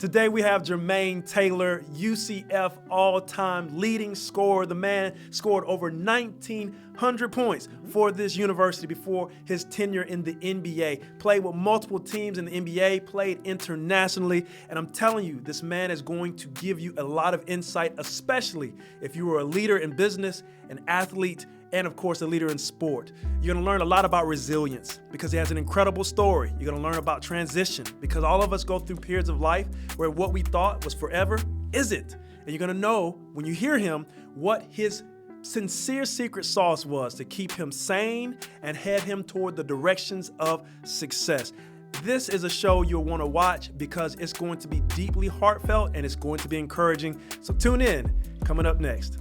Today we have Jermaine Taylor, UCF all-time leading scorer. The man scored over 1,900 points for this university before his tenure in the NBA. Played with multiple teams in the NBA, played internationally, and I'm telling you, this man is going to give you a lot of insight, especially if you are a leader in business, an athlete, and of course, a leader in sport. You're gonna learn a lot about resilience because he has an incredible story. You're gonna learn about transition because all of us go through periods of life where what we thought was forever isn't. And you're gonna know, when you hear him, what his sincere secret sauce was to keep him sane and head him toward the directions of success. This is a show you'll wanna watch because it's going to be deeply heartfelt and it's going to be encouraging. So tune in, coming up next.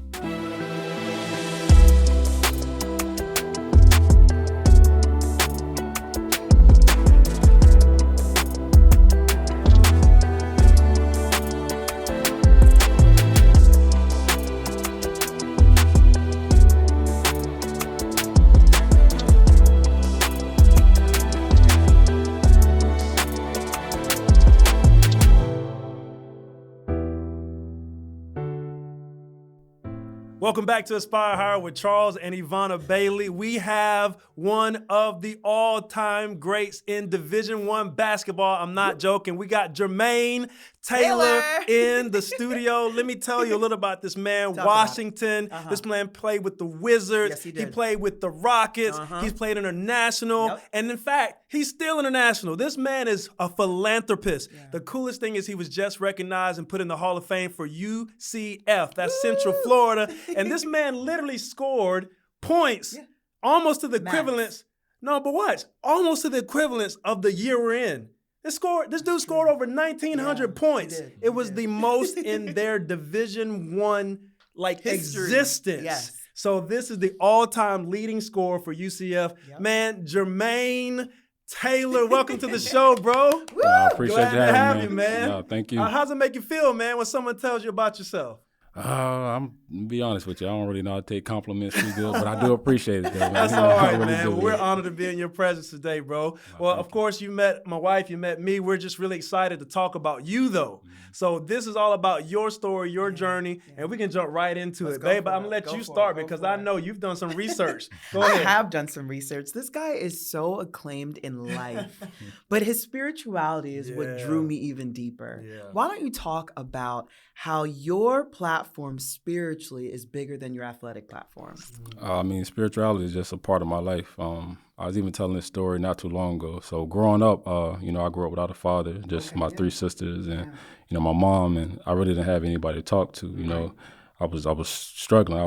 Welcome back to Aspire Higher with Charles and Ivana Bailey. We have one of the all-time greats in Division I basketball. I'm not joking. We got Jermaine Taylor in the studio. Let me tell you a little about this man. Washington. This man played with the Wizards. Yes, he did. He played with the Rockets. He's played international. Yep. And in fact, he's still international. This man is a philanthropist. Yeah. The coolest thing is he was just recognized and put in the Hall of Fame for UCF. That's Central Florida. And this man literally scored points almost to the equivalence. No, but watch. Almost to the equivalence of the year we're in. This dude scored over 1,900 points. It was the most in their Division I existence. Yes. So this is the all-time leading scorer for UCF. Yep. Man, Jermaine Taylor, welcome to the show, bro. I appreciate Glad to have you, me, man. No, thank you. How's it make you feel, man, when someone tells you about yourself? I'm to be honest with you, I don't really know how to take compliments too good, but I do appreciate it, though, man. That's all right, really man. do. We're honored to be in your presence today, bro. Well, of course, you met my wife, you met me. We're just really excited to talk about you, though. So this is all about your story, your journey, and we can jump right into it, babe. But I'm going to let you start because I know you've done some research. Go ahead. I have done some research. This guy is so acclaimed in life, but his spirituality is what drew me even deeper. Yeah. Why don't you talk about how your platform spiritually is bigger than your athletic platform? I mean, spirituality is just a part of my life. I was even telling this story not too long ago. So growing up, I grew up without a father, just my three sisters and, my mom, and I really didn't have anybody to talk to, I was struggling.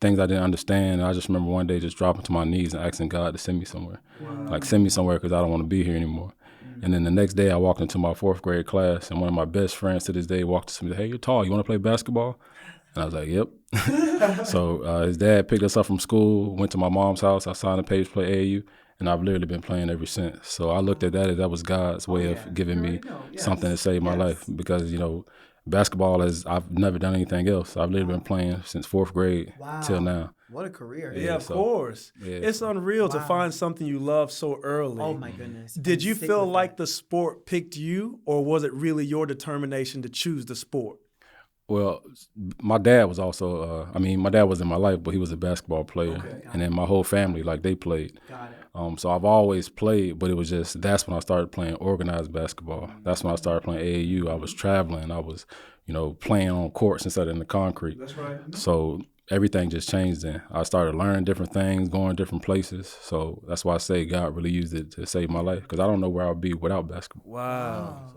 Things I didn't understand. I just remember one day just dropping to my knees and asking God to send me somewhere. Like, send me somewhere because I don't want to be here anymore. And then the next day I walked into my fourth grade class and one of my best friends to this day walked to me, "Hey, you're tall, you want to play basketball?" And I was like, "Yep." So his dad picked us up from school, went to my mom's house, I signed a page to play AAU, and I've literally been playing ever since. So I looked at that as that was God's way of giving me something to save my life because, basketball I've never done anything else. I've literally been playing since fourth grade till now. What a career. Yeah, of course. Yeah. It's unreal to find something you love so early. Oh, my goodness. Did you feel like the sport picked you, or was it really your determination to choose the sport? Well, my dad was also, my dad was in my life, but he was a basketball player. Okay, and then my whole family, they played. Got it. So I've always played, but it was just, that's when I started playing organized basketball. That's when I started playing AAU. I was traveling. I was, playing on courts instead of in the concrete. That's right. So everything just changed then. I started learning different things, going different places. So that's why I say God really used it to save my life because I don't know where I would be without basketball.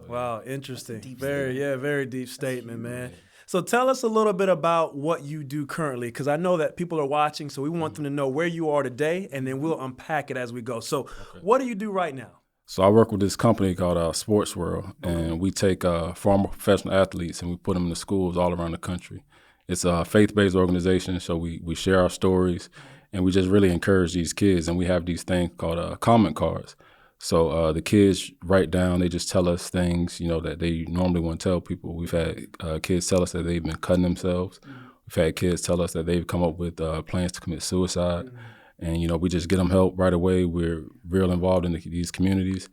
Wow. Interesting. Very deep statement, man. So tell us a little bit about what you do currently, because I know that people are watching, so we want them to know where you are today, and then we'll unpack it as we go. So what do you do right now? So I work with this company called Sports World, and we take former professional athletes and we put them in the schools all around the country. It's a faith-based organization, so we share our stories, and we just really encourage these kids, and we have these things called comment cards. So the kids write down, they just tell us things, that they normally wouldn't tell people. We've had kids tell us that they've been cutting themselves. We've had kids tell us that they've come up with plans to commit suicide. And, we just get them help right away. We're real involved in these communities.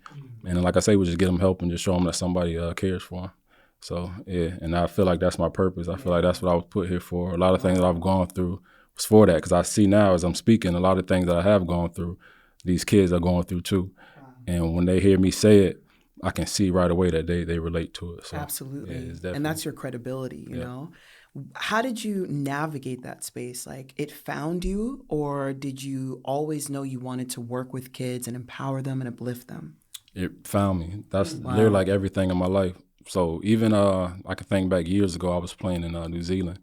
And like I say, we just get them help and just show them that somebody cares for them. So yeah, and I feel like that's my purpose. I feel like that's what I was put here for. A lot of things that I've gone through was for that, because I see now as I'm speaking, a lot of things that I have gone through, these kids are going through too. And when they hear me say it, I can see right away that they relate to it. So, Absolutely. yeah, it's definitely, and that's your credibility, you know? How did you navigate that space? Like, it found you, or did you always know you wanted to work with kids and empower them and uplift them? It found me. That's literally like everything in my life. So even I can think back years ago, I was playing in New Zealand,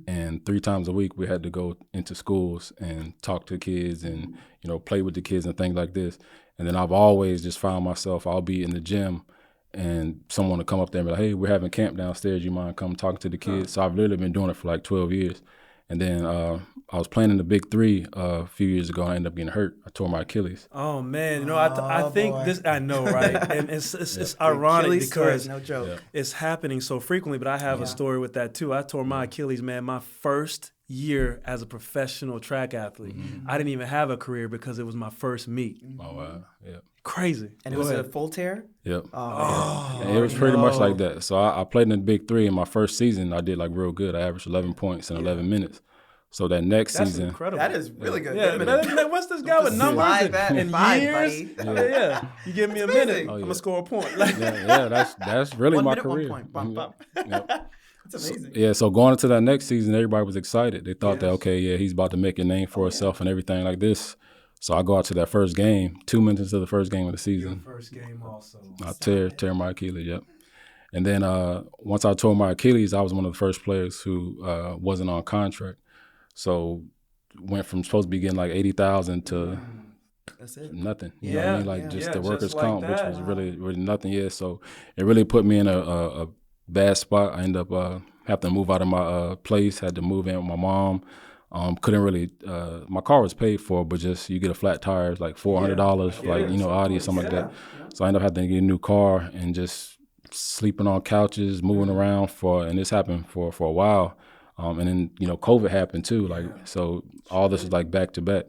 and 3 times a week we had to go into schools and talk to kids and play with the kids and things like this. And then I've always just found myself, I'll be in the gym and someone will come up there and be like, hey, we're having camp downstairs, you mind come talk to the kids? So I've literally been doing it for like 12 years. And then I was playing in the Big Three a few years ago. I ended up getting hurt. I tore my Achilles. Oh man, I think boy. this, I know, right? And it's ironic Achilles because story, no joke. it's happening so frequently. But I have a story with that too. I tore my Achilles, man, my first year as a professional track athlete. I didn't even have a career because it was my first meet. Oh wow, yeah. Crazy. And it was a full tear? Yep. Oh, And it was pretty much like that. So I played in the Big Three. In my first season, I did like real good. I averaged 11 points in 11 minutes. So that next That's season, incredible. that is really good. Yeah, man, what's this guy with numbers and years? Buddy. Yeah. You give me a minute, amazing. I'm gonna score a point. that's really 1 my minute, career. 1 point. Bum, bum. Yep. That's amazing. Yeah, so going into that next season, everybody was excited. They thought that, okay, yeah, he's about to make a name for himself and everything like this. So I go out to that first game, 2 minutes into the first game of the season. First game also. I tear my Achilles, yep. And then once I tore my Achilles, I was one of the first players who wasn't on contract. So went from supposed to be getting like 80,000 to That's it. nothing. You know what I mean? Like just the workers' just like comp, which that. was really nothing. Yeah, so it really put me in a bad spot. I ended up having to move out of my place. Had to move in with my mom. Couldn't really. My car was paid for, but just you get a flat tire, it's like $400, like Audi or something like that. So I ended up having to get a new car and just sleeping on couches, moving around and this happened for a while. And then COVID happened too. Like so, all this was like back to back.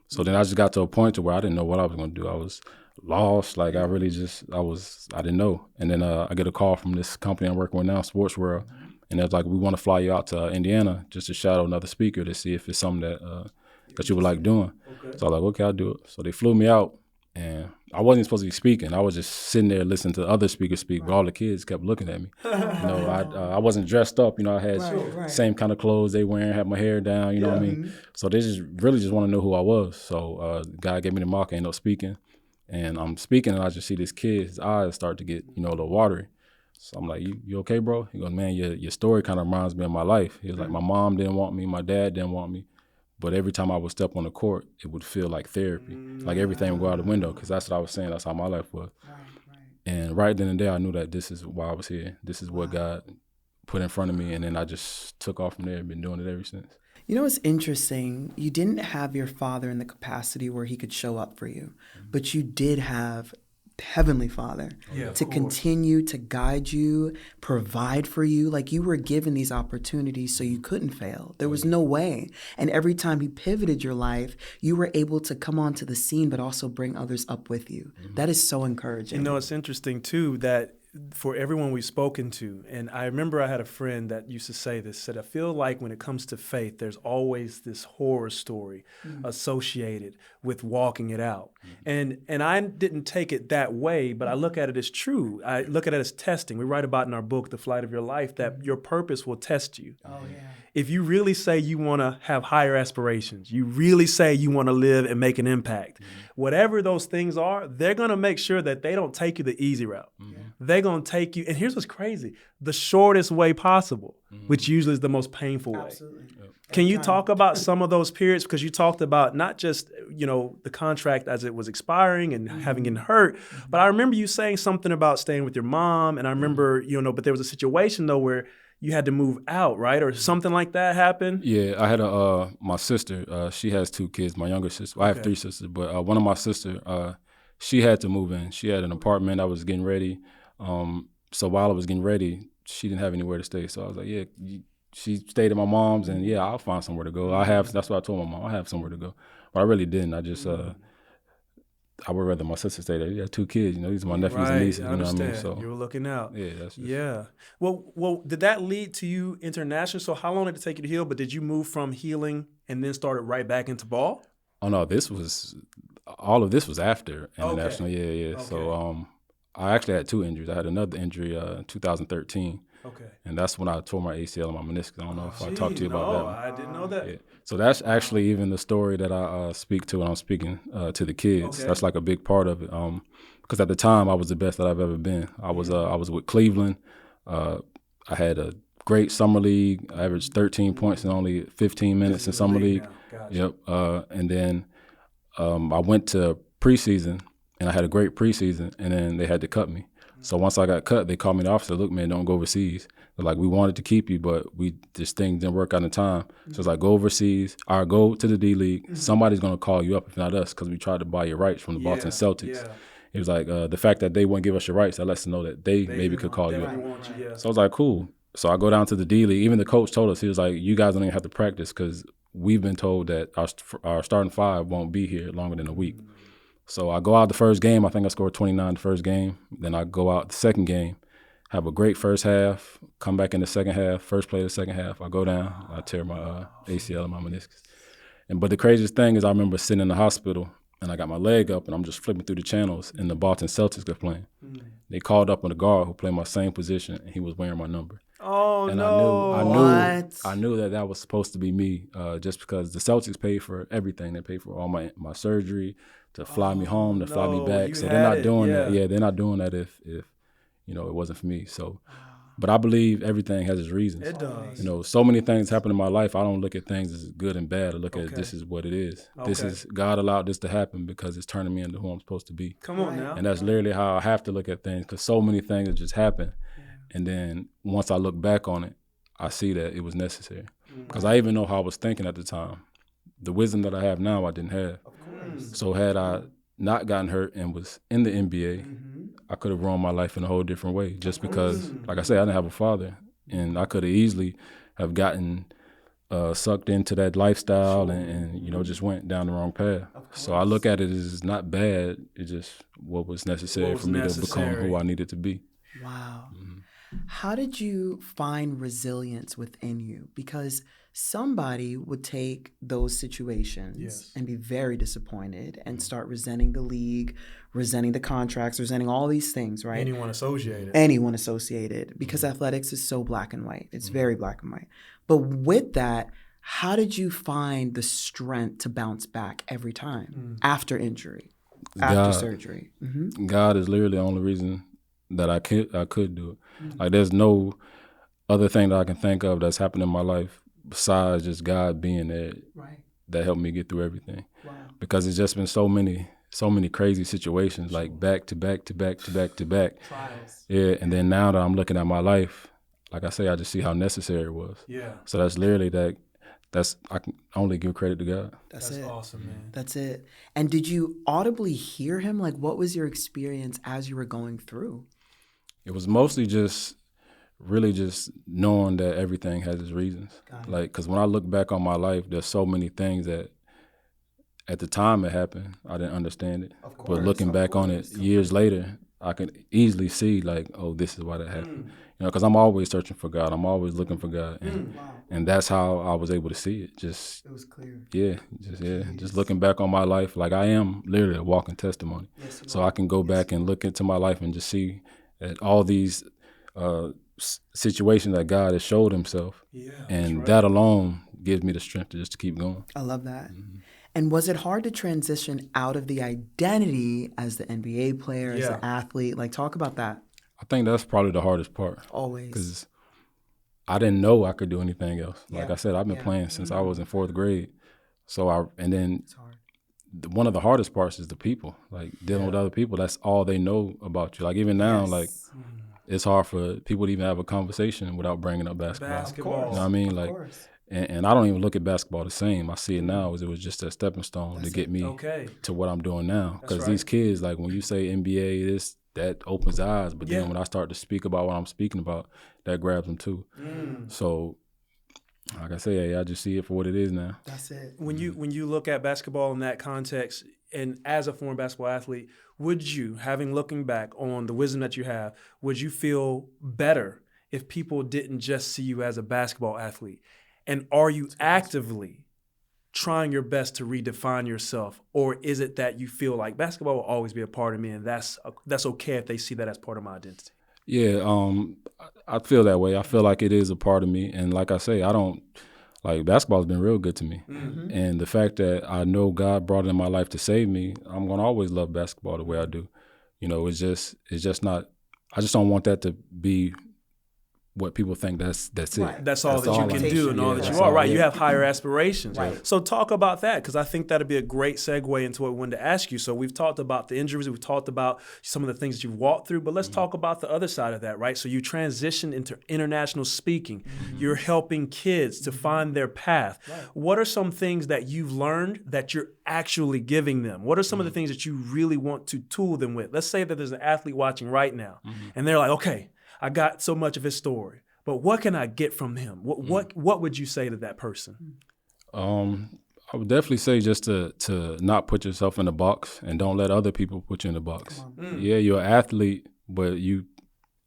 So then I just got to a point to where I didn't know what I was gonna do. I was lost. Like I didn't know. And then I get a call from this company I'm working with now, Sports World. And they're like, we want to fly you out to Indiana just to shadow another speaker to see if it's something that you would like doing. Okay. So I was like, okay, I'll do it. So they flew me out, and I wasn't supposed to be speaking. I was just sitting there listening to other speakers speak, but all the kids kept looking at me. I wasn't dressed up. I had same kind of clothes they wearing, had my hair down, you know what I mean? So they just really want to know who I was. So the guy gave me the mic, I ended up speaking. And I'm speaking, and I just see this kid, his eyes start to get, a little watery. So I'm like, you okay, bro? He goes, man, your story kind of reminds me of my life. He was like, my mom didn't want me, my dad didn't want me. But every time I would step on the court, it would feel like therapy. Like everything would go out the window, because that's what I was saying. That's how my life was. Right. And right then and there, I knew that this is why I was here. This is what God put in front of me. And then I just took off from there and been doing it ever since. You know, it's interesting. You didn't have your father in the capacity where he could show up for you, but you did have Heavenly Father to continue to guide you, provide for you. Like, you were given these opportunities so you couldn't fail. There was no way. And every time he pivoted your life, you were able to come onto the scene, but also bring others up with you. That is so encouraging. It's interesting too that for everyone we've spoken to, and I remember I had a friend that used to say this, said, I feel like when it comes to faith, there's always this horror story associated with walking it out. And I didn't take it that way, but I look at it as true. I look at it as testing. We write about in our book, The Flight of Your Life, that your purpose will test you. Oh, yeah. If you really say you want to have higher aspirations, you really say you want to live and make an impact, whatever those things are, they're going to make sure that they don't take you the easy route. They're going to take you, and here's what's crazy, the shortest way possible, which usually is the most painful way. Can you talk about some of those periods? Because you talked about not just, the contract as it was expiring and having been hurt, but I remember you saying something about staying with your mom, and I remember, but there was a situation though where you had to move out, right? Or something like that happened? Yeah, I had my sister, she has 2 kids, my younger sister. I have 3 sisters, but one of my sisters, she had to move in. She had an apartment. I was getting ready. So while I was getting ready, she didn't have anywhere to stay. So I was like, she stayed at my mom's, and I'll find somewhere to go. That's what I told my mom. I have somewhere to go. But I really didn't. I just, I would rather my sister say that. You got 2 kids, these are my nephews and nieces, I you know what I mean? understand. So You were looking out. yeah, that's just, Yeah. Well, did that lead to you international? So how long did it take you to heal? But did you move from healing and then started right back into ball? Oh no, all of this was after international. Okay. Yeah. Okay. So I actually had 2 injuries. I had another injury in 2013. Okay. And that's when I tore my ACL and my meniscus. I don't know if I talked to you about that one. I didn't know that. Yeah. So that's actually even the story that I speak to when I'm speaking to the kids. Okay. That's like a big part of it. Because at the time I was the best that I've ever been. I was with Cleveland. I had a great summer league. I averaged 13 points in only 15 minutes in summer league. Gotcha. Yep. And then I went to preseason and I had a great preseason, and then they had to cut me. So once I got cut, they called me to the office. Look, man, don't go overseas. They're like, we wanted to keep you, but this thing didn't work out in time. So it's like, go overseas or go to the D League. Somebody's going to call you up, if not us, because we tried to buy your rights from the Boston Celtics. Yeah. It was like the fact that they wouldn't give us your rights, that lets us know that they maybe could call you up. So I was like, cool. So I go down to the D League. Even the coach told us, he was like, you guys don't even have to practice because we've been told that our starting 5 won't be here longer than a week. So I go out the first game. I think I scored 29 the first game. Then I go out the second game, have a great first half, come back in the second half, first play of the second half. I go down, I tear my ACL and my meniscus. But the craziest thing is I remember sitting in the hospital and I got my leg up and I'm just flipping through the channels and the Boston Celtics are playing. They called up on the guard who played my same position and he was wearing my number. Oh, and no. I knew that was supposed to be me just because the Celtics paid for everything. They paid for all my surgery, to fly me home, to fly me back. So they're not doing that. Yeah, they're not doing that if it wasn't for me. So, but I believe everything has its reasons. It does. So many things happen in my life. I don't look at things as good and bad. I look at this is what it is. This is God allowed this to happen because it's turning me into who I'm supposed to be. Come on now. And that's literally how I have to look at things because so many things that just happen. And then once I look back on it, I see that it was necessary. Because I even know how I was thinking at the time. The wisdom that I have now, I didn't have. So had I not gotten hurt and was in the NBA, I could have run my life in a whole different way. Just because, like I said, I didn't have a father. And I could have easily have gotten sucked into that lifestyle and just went down the wrong path. So I look at it as not bad. It's just what was necessary for me to become who I needed to be. Wow. How did you find resilience within you? Because somebody would take those situations and be very disappointed and start resenting the league, resenting the contracts, resenting all these things, right? Anyone associated. Because athletics is so black and white. It's very black and white. But with that, how did you find the strength to bounce back every time after injury, after surgery? God is literally the only reason that I could do it. Like there's no other thing that I can think of that's happened in my life besides just God being there that helped me get through everything. Wow. Because it's just been so many crazy situations, like back to back to back to back to back. Trials. Yeah, and then now that I'm looking at my life, like I say, I just see how necessary it was. Yeah. So that's literally I can only give credit to God. That's it. Awesome, man. That's it. And did you audibly hear him? Like, what was your experience as you were going through? It was mostly just really just knowing that everything has its reasons. Like, because when I look back on my life, there's so many things that at the time it happened, I didn't understand it. But looking back on it years later, I can easily see like, oh, this is why that happened. Because I'm always searching for God. I'm always looking for God. And that's how I was able to see it. It was clear. Just looking back on my life, like I am literally a walking testimony. So I can go back and look into my life and just see that all these situations that God has showed himself. And that alone gives me the strength to keep going. I love that. And was it hard to transition out of the identity as the NBA player, as an athlete? Like, talk about that. I think that's probably the hardest part. Always. Because I didn't know I could do anything else. Like I said, I've been playing since I was in 4th grade. So it's hard. One of the hardest parts is the people. Like, dealing with other people, that's all they know about you. Like, even now, like, it's hard for people to even have a conversation without bringing up basketball. Of course. You know what I mean? Like, and I don't even look at basketball the same. I see it now as it was just a stepping stone to get me to what I'm doing now. Because these kids, like when you say NBA, that opens eyes. But then when I start to speak about what I'm speaking about, that grabs them too. So, like I say, I just see it for what it is now. That's it. When you look at basketball in that context, and as a former basketball athlete, would you, looking back on the wisdom that you have, would you feel better if people didn't just see you as a basketball athlete? And are you actively trying your best to redefine yourself, or is it that you feel like basketball will always be a part of me, and that's okay if they see that as part of my identity? Yeah, I feel that way. I feel like it is a part of me, and like I say, basketball's been real good to me, and the fact that I know God brought it in my life to save me, I'm gonna always love basketball the way I do. It's just not. I just don't want that to be what people think that's it. Right. That's all that you can do and all that you are. Right. You have higher aspirations. Right. So talk about that, because I think that'd be a great segue into what we wanted to ask you. So we've talked about the injuries, we've talked about some of the things that you've walked through, but let's talk about the other side of that, right? So you transitioned into international speaking. You're helping kids to find their path. Right. What are some things that you've learned that you're actually giving them? What are some of the things that you really want to tool them with? Let's say that there's an athlete watching right now and they're like, okay, I got so much of his story, but what can I get from him? What would you say to that person? I would definitely say just to not put yourself in a box and don't let other people put you in a box. Yeah, you're an athlete, but you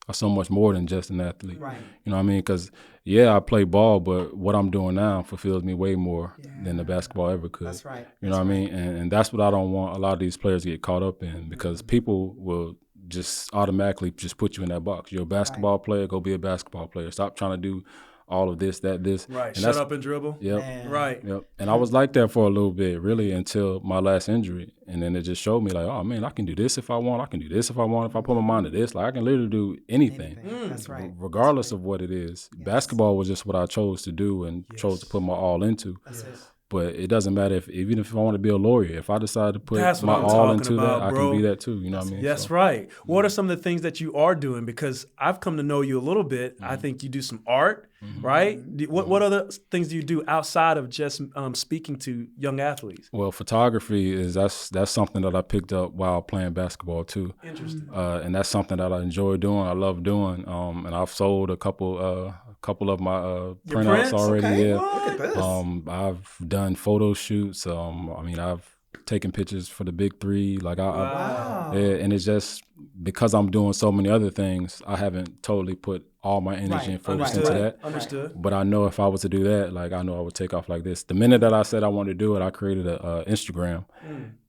are so much more than just an athlete. Right. You know what I mean? Because, I play ball, but what I'm doing now fulfills me way more than the basketball ever could. That's right. You know what I mean? And that's what I don't want a lot of these players to get caught up in, because people will just automatically just put you in that box. You're a basketball player, go be a basketball player. Stop trying to do all of this, that, this. Right, and shut up and dribble. Yep. Man. Right. Yep. And I was like that for a little bit, really, until my last injury. And then it just showed me, like, oh, man, I can do this if I want. I can do this if I want. If I put my mind to this, like, I can literally do anything. That's right. Regardless of what it is. Yes. Basketball was just what I chose to do and chose to put my all into. That's it. But it doesn't matter even if I want to be a lawyer. If I decide to put my all into that, I can be that too. You know what I mean? That's right. What are some of the things that you are doing? Because I've come to know you a little bit. I think you do some art, right? What other things do you do outside of just speaking to young athletes? Well, photography that's something that I picked up while playing basketball too. Interesting. And that's something that I enjoy doing. I love doing. And I've sold a couple of my printouts already. Okay. Yeah. Look at this. I've done photo shoots. I've taken pictures for the big three. And it's just because I'm doing so many other things, I haven't totally put all my energy and focus into that. Understood. But I know if I was to do that, I know I would take off like this. The minute that I said I wanted to do it, I created a Instagram.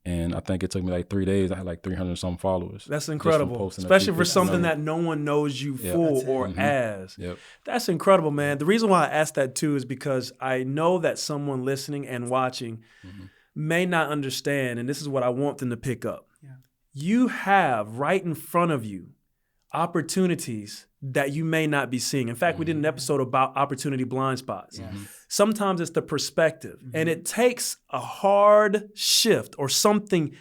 And I think it took me 3 days. I had 300 some followers. That's incredible, especially for something that no one knows you for or as. Yep. That's incredible, man. The reason why I asked that too is because I know that someone listening and watching may not understand, and this is what I want them to pick up. Yeah. You have right in front of you opportunities that you may not be seeing. In fact, we did an episode about opportunity blind spots. Yes. Sometimes it's the perspective, and it takes a hard shift or something.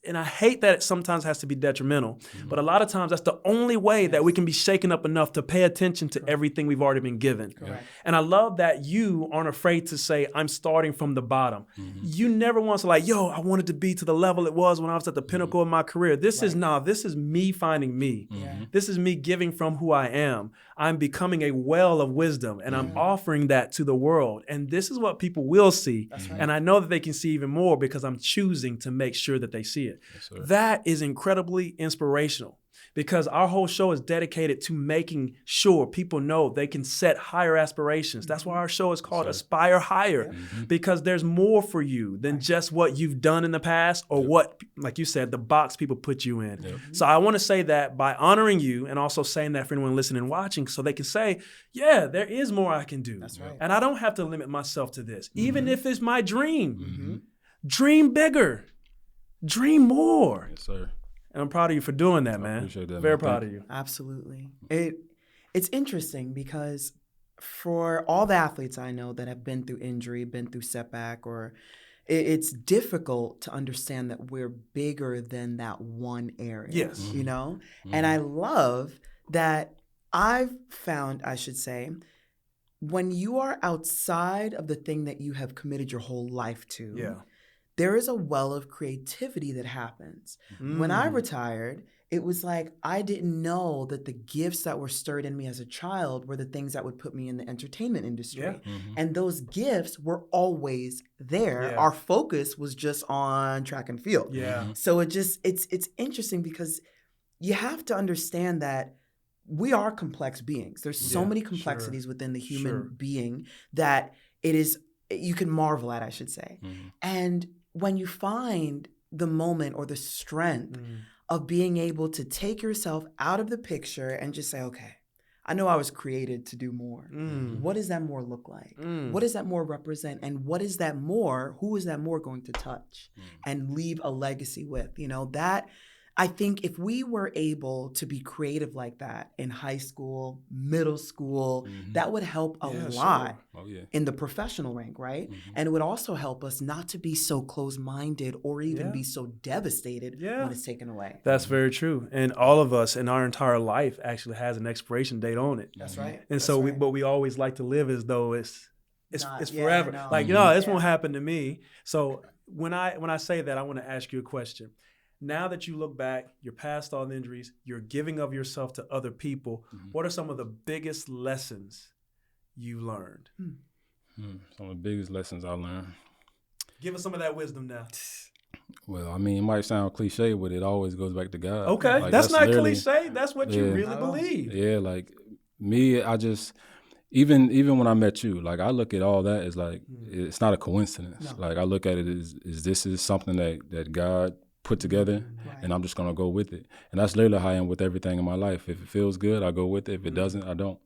And I hate that it sometimes has to be detrimental, but a lot of times that's the only way that we can be shaken up enough to pay attention to everything we've already been given. Correct. And I love that you aren't afraid to say, I'm starting from the bottom. You never once I wanted to be to the level it was when I was at the pinnacle of my career. This is me finding me. This is me giving from who I am. I'm becoming a well of wisdom, and I'm offering that to the world. And this is what people will see. Right. And I know that they can see even more because I'm choosing to make sure that they see it. Yes, that is incredibly inspirational, because our whole show is dedicated to making sure people know they can set higher aspirations. That's why our show is called Aspire Higher, because there's more for you than just what you've done in the past or what, like you said, the box people put you in. So I want to say that by honoring you, and also saying that for anyone listening and watching, so they can say, yeah, there is more I can do. That's right. And I don't have to limit myself to this. Even if it's my dream, dream bigger, dream more. Yes, sir. And I'm proud of you for doing that, man. I appreciate that. Very proud of you. Absolutely. It's interesting because for all the athletes I know that have been through injury, been through setback, or it's difficult to understand that we're bigger than that one area. Yes. You know? And I love that I've found, I should say, when you are outside of the thing that you have committed your whole life to, there is a well of creativity that happens. When I retired, it was like I didn't know that the gifts that were stirred in me as a child were the things that would put me in the entertainment industry. Yeah. And those gifts were always there. Yeah. Our focus was just on track and field. Yeah. So it's interesting because you have to understand that we are complex beings. There's so many complexities within the human being that you can marvel at, I should say. And when you find the moment or the strength of being able to take yourself out of the picture and just say, okay, I know I was created to do more. What does that more look like? What does that more represent? And what is that more? Who is that more going to touch and leave a legacy with? That I think if we were able to be creative like that in high school, middle school, that would help a lot in the professional rank, right? And it would also help us not to be so closed-minded or even be so devastated when it's taken away. That's very true. And all of us in our entire life actually has an expiration date on it. That's right. And so we always like to live as though it's forever. No. Like, this won't happen to me. So when I say that, I want to ask you a question. Now that you look back, you're past all the injuries, you're giving of yourself to other people, what are some of the biggest lessons you learned? Some of the biggest lessons I learned. Give us some of that wisdom now. Well, I mean, it might sound cliche, but it always goes back to God. Okay, Like, that's not literally, cliche. That's what you really believe. Yeah, like me, I just, even when I met you, like I look at all that as like, it's not a coincidence. No. Like I look at it as this is something that God put together, and I'm just gonna go with it. And that's literally how I am with everything in my life. If it feels good, I go with it. If it doesn't, I don't.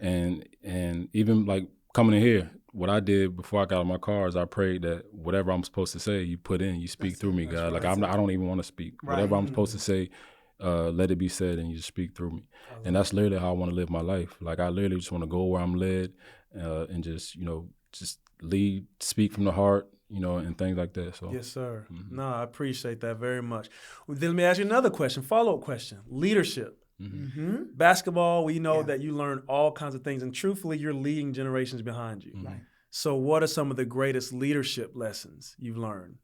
And even like coming in here, what I did before I got out of my car is I prayed that whatever I'm supposed to say, you put in, you speak through me, God. Like I don't even want to speak. Whatever I'm supposed to say, let it be said, and you just speak through me. And that's literally how I want to live my life. Like I literally just want to go where I'm led, and just just lead, speak from the heart. And things like that. So yes, sir. No, I appreciate that very much. Well, then let me ask you another question, follow-up question. Leadership. Basketball, we know that you learn all kinds of things, and truthfully, you're leading generations behind you. Right. So what are some of the greatest leadership lessons you've learned?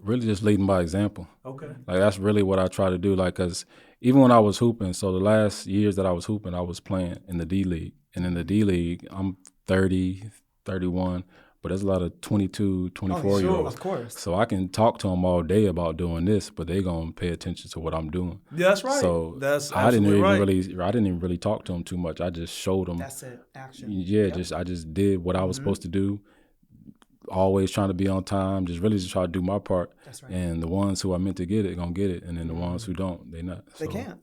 Really just leading by example. Okay. Like that's really what I try to do. Like, cause even when I was hooping, so the last years that I was hooping, I was playing in the D League. And in the D League, I'm 30, 31, but there's a lot of 22, 24-year-olds. Of course. So I can talk to them all day about doing this, but they're going to pay attention to what I'm doing. Yeah, that's right. So that's I didn't even right. I didn't even really talk to them too much. I just showed them. That's it. Action. Yeah, I just did what I was supposed to do. Always trying to be on time, just try to do my part. That's right. And the ones who are meant to get it, gonna get it. And then the ones who don't, they not. They can't.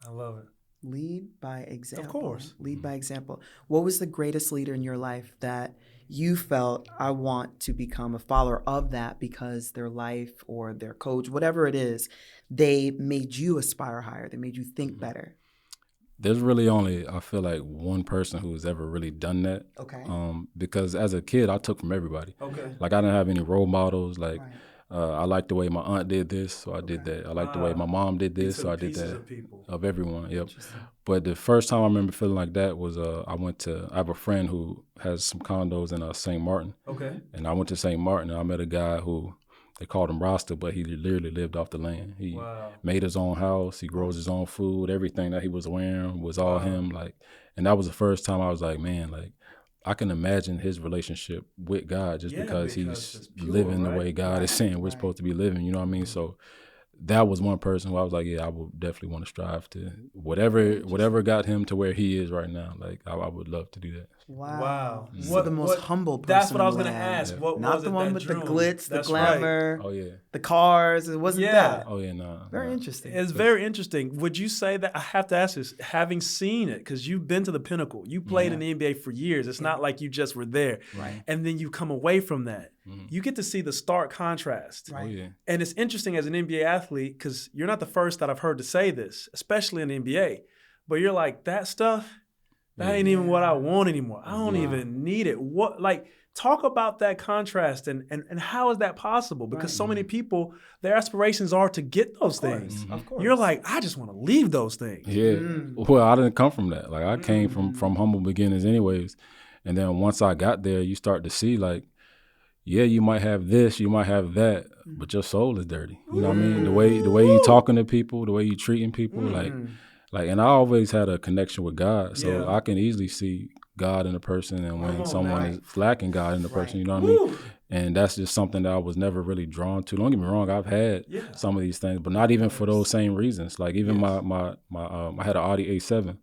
I love it. Lead by example. Of course. Lead by example. What was the greatest leader in your life that you felt, I want to become a follower of that because their life or their coach, whatever it is, they made you aspire higher. They made you think better. There's really only, I feel like, one person who's ever really done that. Okay. Because as a kid, I took from everybody. Okay. Like I didn't have any role models. Like I liked the way my aunt did this, so I did that. I liked the way my mom did this, so I did that. Of everyone, yep. But the first time I remember feeling like that was I have a friend who has some condos in St. Martin. Okay. And I went to St. Martin and I met a guy who, they called him Rasta, but he literally lived off the land. He made his own house. He grows his own food. Everything that he was wearing was all him. Like, and that was the first time I was like, man, like, I can imagine his relationship with God just because he's pure, living the way God is saying we're supposed to be living. You know what I mean? So that was one person who I was like, yeah, I would definitely want to strive to whatever got him to where he is right now. Like, I would love to do that. Wow. What the most humble person. That's what I was going to ask. Yeah. What Not was the it one that with drew the glitz, That's the glamour, right. Oh, yeah. the cars. It wasn't that. Oh, yeah, no. Very interesting. It's very interesting. Would you say that, I have to ask this, having seen it, because you've been to the pinnacle, you played in the NBA for years. It's not like you just were there. Right. And then you come away from that. You get to see the stark contrast. Right. Oh, yeah. And it's interesting as an NBA athlete, because you're not the first that I've heard to say this, especially in the NBA. But you're like, that stuff, that ain't even what I want anymore. I don't even need it. Talk about that contrast and how is that possible? Because so many people, their aspirations are to get those things. Of course. You're like, I just want to leave those things. Yeah. Well, I didn't come from that. Like, I came from humble beginnings anyways. And then once I got there, you start to see, like, yeah, you might have this, you might have that, but your soul is dirty. You know what I mean? The way you talking to people, the way you treating people, like, and I always had a connection with God, so I can easily see God in a person, and when someone is lacking God in a person, you know what I mean? And that's just something that I was never really drawn to. Don't get me wrong, I've had some of these things, but not even for those same reasons. Like even my I had an Audi A7,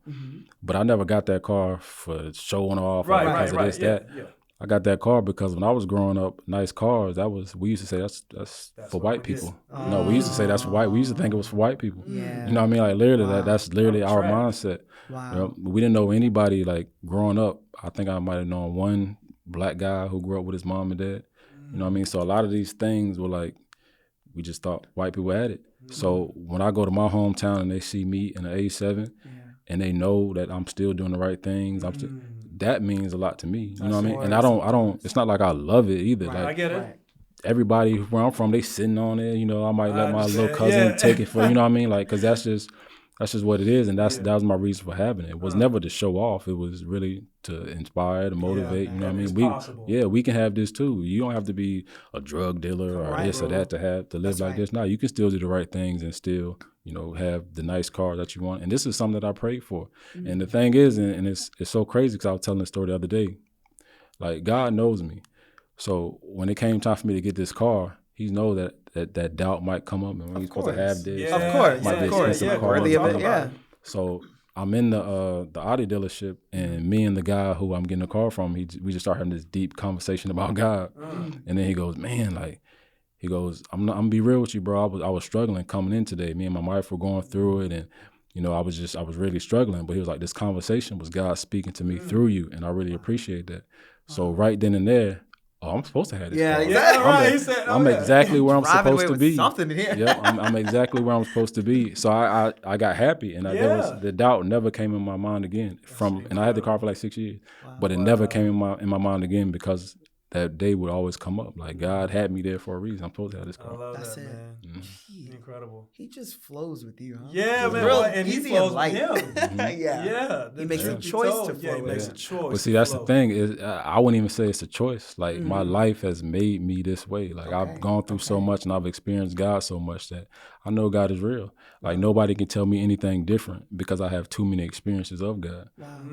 but I never got that car for showing off or because of this, that. Yeah. I got that car because when I was growing up, nice cars, we used to say that's for white people. No, we used to say that's for white. We used to think it was for white people. Yeah. You know what I mean? Like literally, that's literally our mindset. Wow. You know, we didn't know anybody like growing up. I think I might have known one black guy who grew up with his mom and dad. You know what I mean? So a lot of these things were like, we just thought white people had it. So when I go to my hometown and they see me in an A7 and they know that I'm still doing the right things, that means a lot to me. You know what I mean? And I don't, it's not like I love it either. Like, I get it. Everybody where I'm from, they sitting on it. You know, I might let my little cousin take it for, you know what I mean? Like, cause that's just what it is. And that was my reason for having it. It was never to show off. It was really to inspire, to motivate. You know what I mean? We can have this too. You don't have to be a drug dealer or this or that to live like this. No, you can still do the right things and still, you know, have the nice car that you want. And this is something that I prayed for. And the thing is, and it's so crazy because I was telling the story the other day, like God knows me. So when it came time for me to get this car, he knows that doubt might come up, and when you're supposed to have this, of course, might be expensive car. Worthy of it, yeah. So I'm in the Audi dealership, and me and the guy who I'm getting the car from, we just start having this deep conversation about God, and then he goes, man, like, he goes, I'm gonna be real with you, bro. I was struggling coming in today. Me and my wife were going through it, and you know, I was really struggling. But he was like, this conversation was God speaking to me through you, and I really appreciate that. So right then and there, I'm supposed to have this car. Exactly. I'm exactly where I'm supposed to be. Something here. Yeah, I'm exactly where I'm supposed to be. So I got happy, and the doubt never came in my mind again. And I had the car for like 6 years, but it never came in my mind again because that day would always come up. Like God had me there for a reason. I'm supposed to have this car. I love That's that, it. man. Incredible. He just flows with you, huh? Yeah, man. Real And he easy flows and light. with him. Yeah. He makes a choice to flow. Yeah, he makes a choice. But see, that's the thing is, I wouldn't even say it's a choice. Like my life has made me this way. Like I've gone through so much, and I've experienced God so much that I know God is real. Like nobody can tell me anything different because I have too many experiences of God.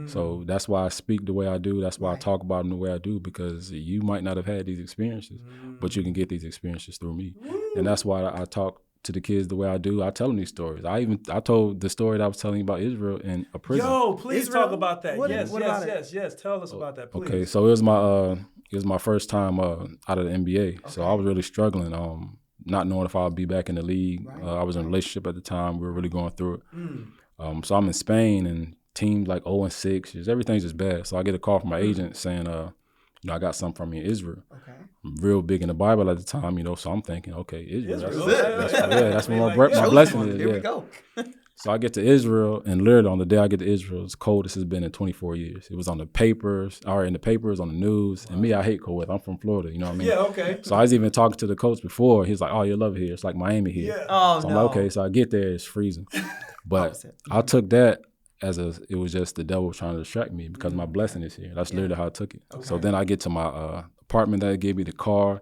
So that's why I speak the way I do. That's why I talk about him the way I do, because you might not have had these experiences, but you can get these experiences through me. And that's why I talk to the kids the way I do. I tell them these stories. I told the story that I was telling you about Israel in a prison. Yo, please talk about that. Yes. Tell us about that, please. Okay, so it was my first time out of the NBA. So I was really struggling, not knowing if I would be back in the league. I was in a relationship at the time. We were really going through it. So I'm in Spain, and teams like 0-6, everything's just bad. So I get a call from my agent saying, you know, I got something from me in Israel. Okay. I'm real big in the Bible at the time, you know, so I'm thinking, okay, Israel. That's where my blessing is. Here we go. So I get to Israel, and literally on the day I get to Israel, it's coldest it's been in 24 years. It was on the papers, on the news. And me, I hate cold weather. I'm from Florida, you know what I mean? Yeah, okay. So I was even talking to the coach before. He's like, oh, you love it here. It's like Miami here. Yeah. Oh, so I'm like, okay. So I get there, it's freezing. But I took that it was just the devil trying to distract me because my blessing is here. That's literally how I took it. Okay. So then I get to my apartment that gave me the car.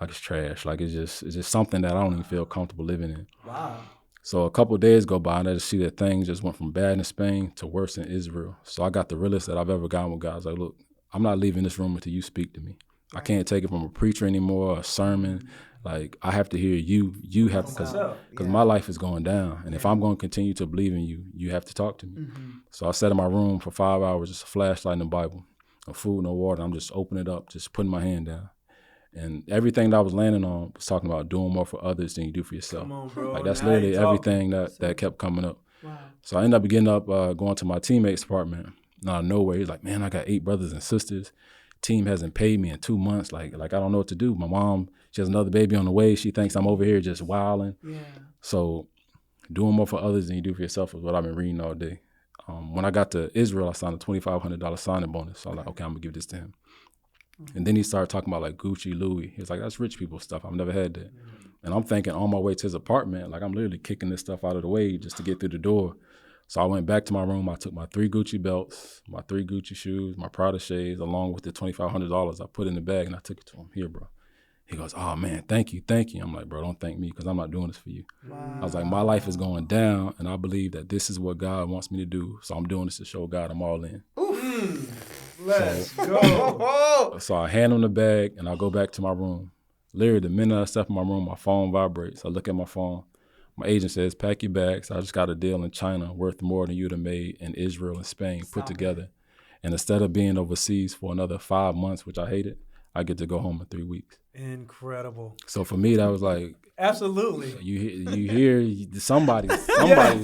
Like it's trash. Like it's just something that I don't even feel comfortable living in. Wow. So a couple of days go by, and I just see that things just went from bad in Spain to worse in Israel. So I got the realest that I've ever gotten with God. I was like, look, I'm not leaving this room until you speak to me. Right. I can't take it from a preacher anymore, a sermon. Like I have to hear you. You have to, because my life is going down, and if I'm going to continue to believe in you, you have to talk to me. So I sat in my room for 5 hours, just a flashlight and the Bible, no food, no water. I'm just opening it up, just putting my hand down. And everything that I was landing on was talking about doing more for others than you do for yourself. Come on, bro. Like that's literally everything that kept coming up. Wow. So I ended up getting up, going to my teammate's apartment. And out of nowhere, he's like, man, I got 8 brothers and sisters. Team hasn't paid me in 2 months. Like I don't know what to do. My mom, she has another baby on the way. She thinks I'm over here just wilding. Yeah. So doing more for others than you do for yourself is what I've been reading all day. When I got to Israel, I signed a $2,500 signing bonus. So I'm like, okay, I'm gonna give this to him. And then he started talking about like Gucci, Louis. He was like, that's rich people stuff. I've never had that. And I'm thinking on my way to his apartment, like I'm literally kicking this stuff out of the way just to get through the door. So I went back to my room. I took my 3 Gucci belts, my 3 Gucci shoes, my Prada shades, along with the $2,500 I put in the bag, and I took it to him. Here, bro. He goes, oh, man, thank you. I'm like, bro, don't thank me because I'm not doing this for you. Wow. I was like, my life is going down, and I believe that this is what God wants me to do. So I'm doing this to show God I'm all in. Let's go. So I hand him the bag, and I go back to my room. Literally, the minute I step in my room, my phone vibrates. I look at my phone. My agent says, pack your bags. I just got a deal in China worth more than you'd have made in Israel and Spain put together. And instead of being overseas for another 5 months, which I hated, I get to go home in 3 weeks. Incredible. So for me, that was like, absolutely. You hear somebody's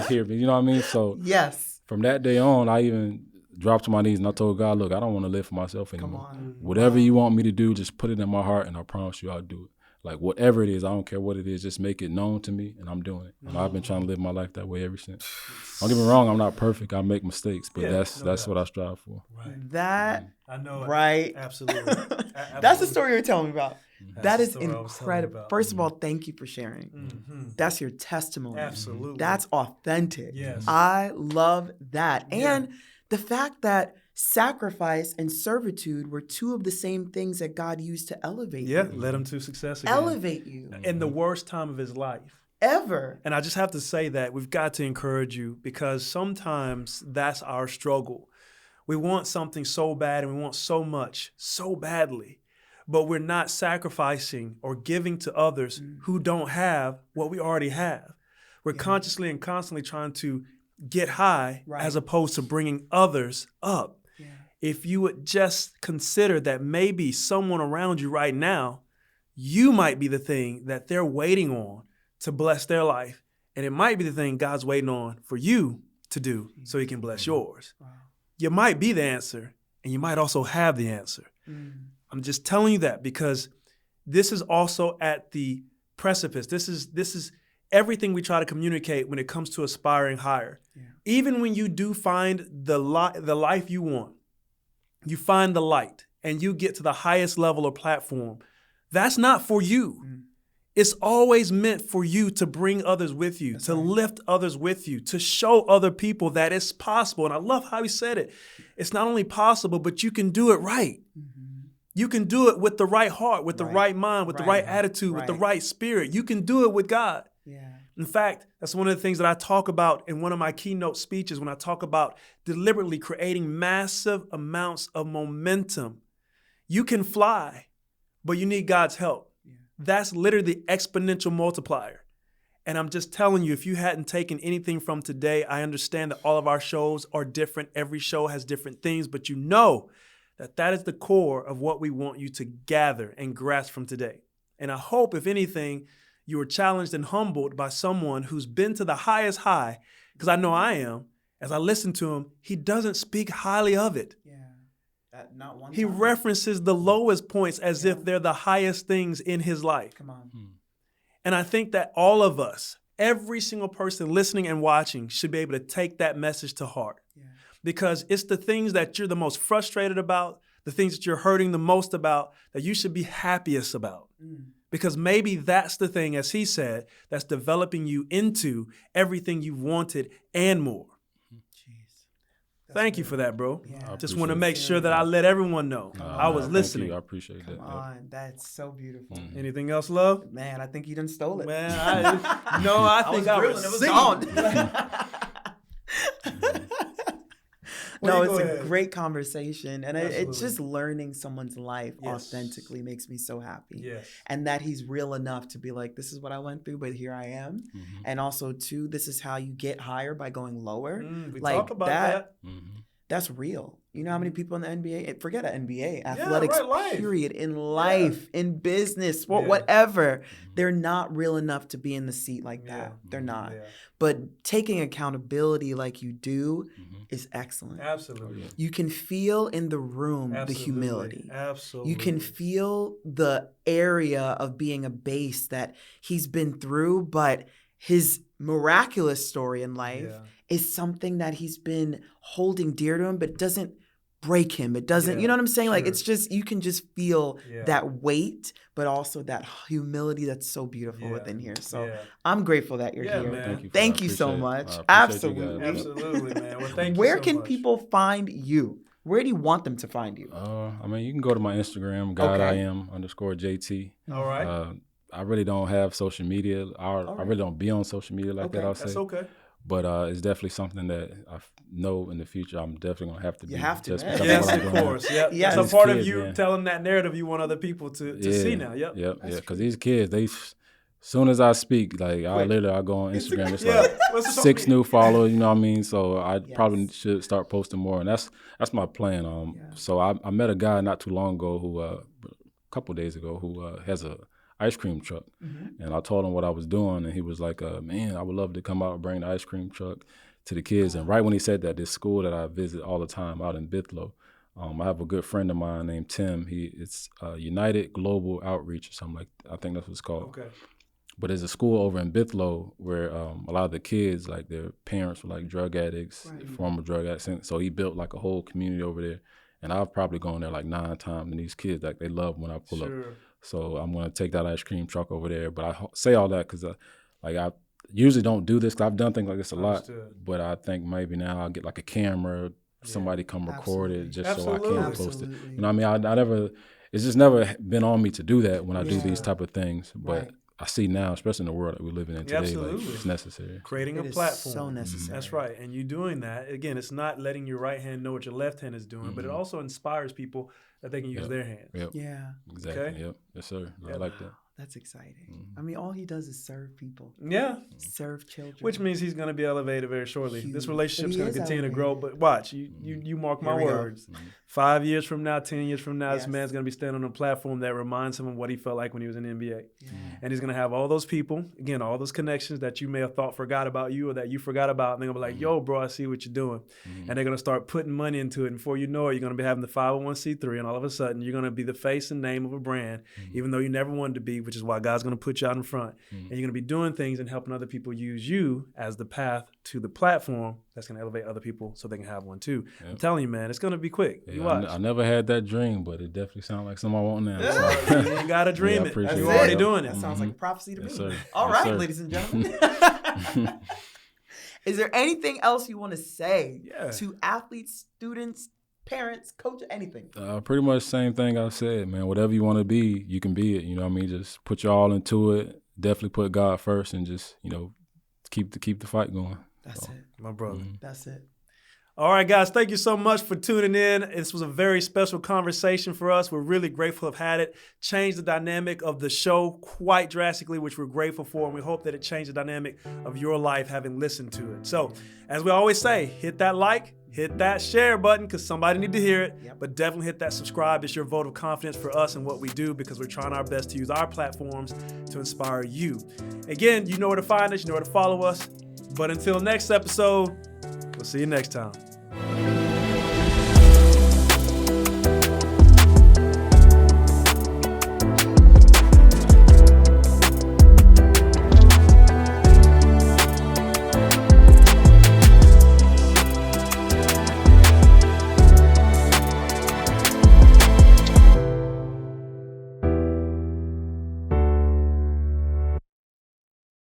here, you know what I mean? So yes. From that day on, I even dropped to my knees and I told God, look, I don't want to live for myself anymore. Come on. Whatever you want me to do, just put it in my heart and I promise you I'll do it. Like whatever it is, I don't care what it is, just make it known to me and I'm doing it. And I've been trying to live my life that way ever since. Don't get me wrong, I'm not perfect. I make mistakes, but that's what I strive for. Right. That, I know it. Right. Absolutely. That's the story you're telling me about. That is the story I was telling you incredible. about. First of all, thank you for sharing. That's your testimony. Absolutely. That's authentic. Yes. I love that. Yeah. And the fact that sacrifice and servitude were two of the same things that God used to elevate Yeah, you. led him to success again. Elevate you. In the worst time of his life. Ever. And I just have to say that we've got to encourage you because sometimes that's our struggle. We want something so bad and we want so much, so badly, but we're not sacrificing or giving to others who don't have what we already have. We're consciously and constantly trying to get high as opposed to bringing others up. Yeah. If you would just consider that maybe someone around you right now, you might be the thing that they're waiting on to bless their life. And it might be the thing God's waiting on for you to do so he can bless yours. Wow. You might be the answer and you might also have the answer. I'm just telling you that because this is also at the precipice. This is everything we try to communicate when it comes to aspiring higher. Yeah. Even when you do find the life you want, you find the light and you get to the highest level or platform, that's not for you. It's always meant for you to bring others with you, to lift others with you, to show other people that it's possible. And I love how he said it. It's not only possible, but you can do it right. You can do it with the right heart, with the right mind, with the right attitude, with the right spirit. You can do it with God. Yeah. In fact, that's one of the things that I talk about in one of my keynote speeches when I talk about deliberately creating massive amounts of momentum. You can fly, but you need God's help. Yeah. That's literally the exponential multiplier. And I'm just telling you, if you hadn't taken anything from today, I understand that all of our shows are different. Every show has different things, but you know that is the core of what we want you to gather and grasp from today. And I hope, if anything, you were challenged and humbled by someone who's been to the highest high, because I know I am. As I listen to him, he doesn't speak highly of it. Yeah, not one. He references the lowest points as if they're the highest things in his life. Come on. And I think that all of us, every single person listening and watching, should be able to take that message to heart. Yeah. Because it's the things that you're the most frustrated about, the things that you're hurting the most about, that you should be happiest about. Because maybe that's the thing, as he said, that's developing you into everything you've wanted and more. Thank you for that, bro. Yeah. Just want to make sure that I let everyone know I was listening. I appreciate that. Come on, that's so beautiful. Anything else, love? Man, I think you done stole it. Man, I think I was gone. No, it's a great conversation. And it's just learning someone's life authentically makes me so happy. Yes. And that he's real enough to be like, this is what I went through, but here I am. And also, too, this is how you get higher by going lower. We talk about that. That's real. You know how many people in the NBA, forget an NBA, athletics, period, in life, in business, sport, whatever, they're not real enough to be in the seat like that. They're not. Yeah. But taking accountability like you do is excellent. Absolutely. You can feel in the room the humility. Absolutely. You can feel the area of being a base that he's been through, but his miraculous story in life is something that he's been holding dear to him, but doesn't break him. It doesn't, you know what I'm saying? Like, sure. it's just, you can just feel that weight, but also that humility that's so beautiful within here. So I'm grateful that you're here. Man. Thank you so much. Absolutely, man. Well, thank you Where so can much. people find you? Where do you want them to find you? I mean, you can go to my Instagram, GodIam_JT. All right. I really don't have social media. I really don't be on social media like that, I'll say. That's okay. But it's definitely something that I know in the future I'm definitely going to have to be. You have to, just man. because Yes, what I'm of doing. course. Yep. Yeah. That's a part of kids, you man. telling that narrative you want other people to see now. Yep. Because these kids, as soon as I speak, like I go on Instagram, it's like 6 new followers, you know what I mean? So I probably should start posting more, and that's my plan. So I met a guy not too long ago who, a couple days ago, who has a ice cream truck, and I told him what I was doing, and he was like, man, I would love to come out and bring the ice cream truck to the kids. And right when he said that, this school that I visit all the time out in Bithlo, I have a good friend of mine named Tim. It's United Global Outreach or something I think that's what it's called. Okay. But there's a school over in Bithlo where a lot of the kids, like their parents were like drug addicts, former drug addicts. So he built like a whole community over there. And I've probably gone there like 9 times, and these kids, like, they love when I pull up. So I'm going to take that ice cream truck over there. But I say all that because I usually don't do this, because I've done things like this a lot. But I think maybe now I'll get like a camera, somebody come record it just so I can post it. You know what I mean? I never, it's just never been on me to do that when I do these type of things. But I see now, especially in the world that we're living in today, like, it's necessary. Creating a platform. So necessary. That's right. And you doing that, again, it's not letting your right hand know what your left hand is doing, but it also inspires people that they can use their hands. Yeah. Exactly. Okay? Yep. Yes, sir. I like that. That's exciting. I mean, all he does is serve people. Yeah. Serve children. Which means he's going to be elevated very shortly. Huge. This relationship's going to continue to grow. But watch, you mark my words. 5 years from now, 10 years from now, this man's going to be standing on a platform that reminds him of what he felt like when he was in the NBA. And he's going to have all those people, again, all those connections that you may have thought forgot about you or that you forgot about. And they're going to be like, yo, bro, I see what you're doing. And they're going to start putting money into it. And before you know it, you're going to be having the 501c3. And all of a sudden, you're going to be the face and name of a brand, even though you never wanted to be, which is why God's going to put you out in front. And you're going to be doing things and helping other people use you as the path to the platform that's going to elevate other people so they can have one too. I'm telling you, man, it's going to be quick. You watch. I never had that dream, but it definitely sounds like something I want now. So. You ain't got to dream it. You're already doing it. That sounds like prophecy to me. Sir. All Yes, right, sir. ladies and gentlemen. Is there anything else you want to say to athletes, students, parents, coach, anything? Pretty much the same thing I said, man. Whatever you want to be, you can be it. You know what I mean? Just put your all into it. Definitely put God first, and just, keep the fight going. That's it. My brother. That's it. All right, guys, thank you so much for tuning in. This was a very special conversation for us. We're really grateful to have had it. Changed the dynamic of the show quite drastically, which we're grateful for, and we hope that it changed the dynamic of your life having listened to it. So, as we always say, hit that like, hit that share button, because somebody need to hear it, but definitely hit that subscribe. It's your vote of confidence for us and what we do, because we're trying our best to use our platforms to inspire you. Again, you know where to find us, you know where to follow us. But until next episode, we'll see you next time.